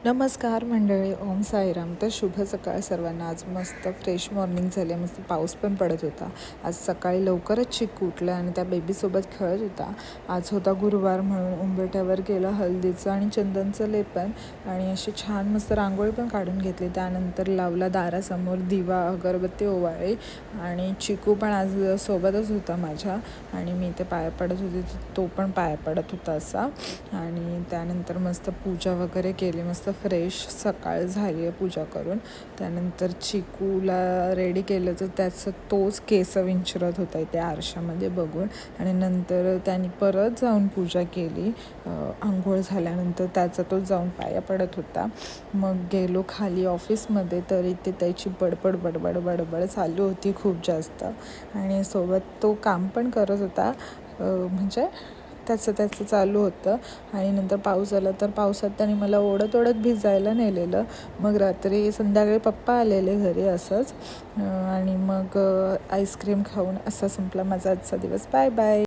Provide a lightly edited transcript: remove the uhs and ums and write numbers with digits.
नमस्कार मंडळी, ओम साईराम. तर शुभ सकाळ सर्वांना. आज मस्त फ्रेश मॉर्निंग झाली, मस्त पाऊस पण पडत होता. आज सकाळी लवकरच चिकू उठला आणि त्या बेबीसोबत खेळत होता. आज होता गुरुवार म्हणून उंबरठ्यावर गेलं हळदीचं आणि चंदनचं लेपन आणि अशी छान मस्त रांगोळी पण काढून घेतली. त्यानंतर लावला दारासमोर दिवा, अगरबत्ती ओवाळी आणि चिकू पण आज सोबतच होता माझ्या आणि मी ते पाया पडत होते, तो पण पाया पडत होता असा. आणि त्यानंतर मस्त पूजा वगैरे केली. मस्त फ्रेश सकाळ झाली आहे पूजा करून. त्यानंतर चिकूला रेडी केलं तर त्याचं तोच केस विंचरत होता इथे आरशामध्ये बघून आणि नंतर त्यांनी परत जाऊन पूजा केली. आंघोळ झाल्यानंतर त्याचा तो जाऊन पाया पडत होता. मग गेलो खाली ऑफिसमध्ये, तर इथे त्याची बडबड चालू होती खूप जास्त आणि सोबत तो काम पण करत होता. म्हणजे त्याचं चालू होतं. आणि नंतर पाऊस आला तर पावसात त्याने मला ओढत भिजायला नेलेलं. मग रात्री संध्याकाळी पप्पा आलेले घरी असंच आणि मग आईस्क्रीम खाऊन असा संपला माझा आजचा दिवस. Bye bye.